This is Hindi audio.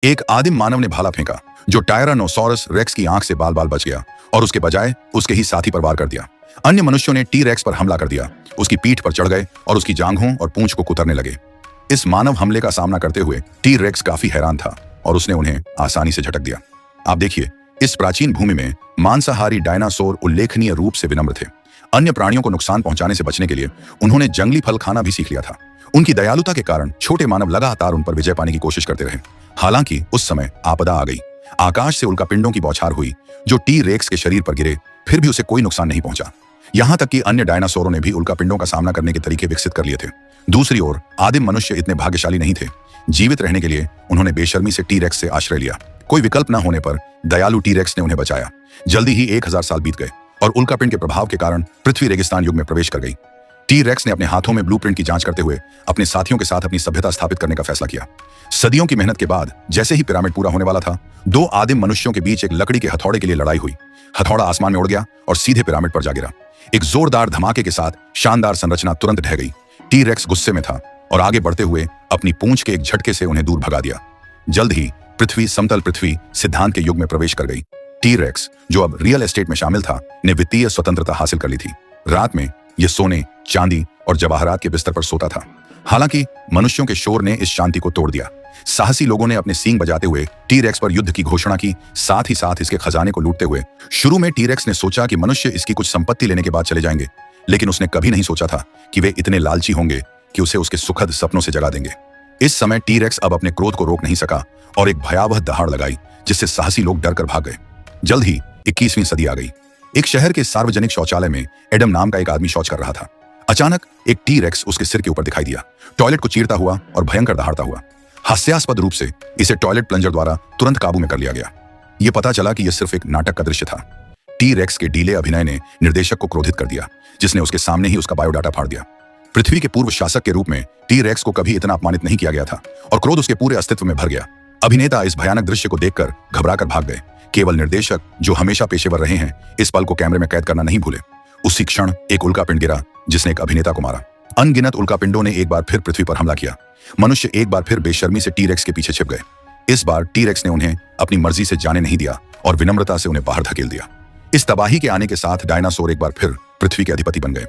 एक आदिम मानव ने भाला फेंका जो टायरानोसॉरस रेक्स की आंख से बाल बाल बच गया और उसके बजाय उसके ही साथी पर वार कर दिया। अन्य मनुष्यों ने टी रेक्स पर हमला कर दिया, उसकी पीठ पर चढ़ गए और उसकी जांघों और पूंछ को कुतरने लगे। इस मानव हमले का सामना करते हुए टी रेक्स काफी हैरान था और उसने उन्हें आसानी से झटक दिया। आप देखिए, इस प्राचीन भूमि में मांसाहारी डायनासोर उल्लेखनीय रूप से विनम्र थे। अन्य प्राणियों को नुकसान पहुंचाने से बचने के लिए उन्होंने जंगली फल खाना भी सीख लिया था। उनकी दयालुता के कारण छोटे मानव लगातार उन पर विजय पाने की कोशिश करते रहे। हालांकि उस समय आपदा आ गई। आकाश से उल्कापिंडों की बौछार हुई जो टी रेक्स के शरीर पर गिरे, फिर भी उसे कोई नुकसान नहीं पहुंचा। यहां तक कि अन्य डायनासोरों ने भी उल्कापिंडों का सामना करने के तरीके विकसित कर लिए थे। दूसरी ओर आदिम मनुष्य इतने भाग्यशाली नहीं थे। जीवित रहने के लिए उन्होंने बेशर्मी से टी रेक्स से आश्रय लिया। कोई विकल्प न होने पर दयालु टी रेक्स ने उन्हें बचाया। जल्दी ही 1000 साल बीत गए और उल्कापिंड के प्रभाव के कारण पृथ्वी रेगिस्तान युग में प्रवेश कर गई। टी रेक्स ने अपने हाथों में ब्लूप्रिंट की जांच करते हुए अपने साथियों के साथ अपनी सभ्यता स्थापित करने का फैसला किया। सदियों की मेहनत के बाद जैसे ही पिरामिड पूरा होने वाला था, दो आदिम मनुष्यों के बीच एक लकड़ी के हथौड़े के लिए लड़ाई हुई। हथौड़ा आसमान में उड़ गया और सीधे पिरामिड पर जा गिरा। एक जोरदार धमाके के साथ शानदार संरचना तुरंत ढह गई। टी रेक्स गुस्से में था और आगे बढ़ते हुए अपनी पूंछ के एक झटके से उन्हें दूर भगा दिया। जल्द ही पृथ्वी समतल पृथ्वी सिद्धांत के युग में प्रवेश कर गई। टी रेक्स, जो अब रियल एस्टेट में शामिल था, ने वित्तीय स्वतंत्रता हासिल कर ली थी। रात में यह सोने, चांदी और जवाहरात के बिस्तर पर सोता था। हालांकि मनुष्यों के शोर ने इस शांति को तोड़ दिया। साहसी लोगों ने अपने सींग बजाते हुए टी रेक्स पर युद्ध की घोषणा की, साथ ही साथ इसके खजाने को लूटते हुए। शुरू में टी रेक्स ने सोचा कि मनुष्य इसकी कुछ संपत्ति लेने के बाद चले जाएंगे, लेकिन उसने कभी नहीं सोचा था कि वे इतने लालची होंगे कि उसे उसके सुखद सपनों से जगा देंगे। इस समय टी रेक्स अब अपने क्रोध को रोक नहीं सका और एक भयावह दहाड़ लगाई, जिससे साहसी लोग डर कर भाग गए। जल्द ही 21वीं सदी आ गई। एक शहर के सार्वजनिक शौचालय में एडम नाम का एक आदमी शौच कर रहा था। अचानक एक टी रेक्स उसके सिर के ऊपर दिखाई दिया, टॉयलेट को चीरता हुआ और भयंकर दहाड़ता हुआ। हास्यास्पद रूप से इसे टॉयलेट प्लंजर द्वारा तुरंत काबू में कर लिया गया। यह पता चला कि यह सिर्फ एक नाटक का दृश्य था। टी रेक्स के ढीले अभिनय ने निर्देशक को क्रोधित कर दिया, जिसने उसके सामने ही उसका बायोडाटा फाड़ दिया। पृथ्वी के पूर्व शासक के रूप में टी रेक्स को कभी इतना अपमानित नहीं किया गया था और क्रोध उसके पूरे अस्तित्व में भर गया। अभिनेता इस भयानक दृश्य को देखकर घबराकर भाग गए। केवल निर्देशक, जो हमेशा पेशेवर रहे हैं, इस पल को कैमरे में कैद करना नहीं भूले। उसी क्षण एक उल्कापिंड गिरा जिसने एक अभिनेता को मारा। अनगिनत उल्कापिंडों ने एक बार फिर पृथ्वी पर हमला किया। मनुष्य एक बार फिर बेशर्मी से टी रेक्स के पीछे छिप गए। इस बार टी रेक्स ने उन्हें अपनी मर्जी से जाने नहीं दिया और विनम्रता से उन्हें बाहर धकेल दिया। इस तबाही के आने के साथ डायनासोर एक बार फिर पृथ्वी के अधिपति बन गए।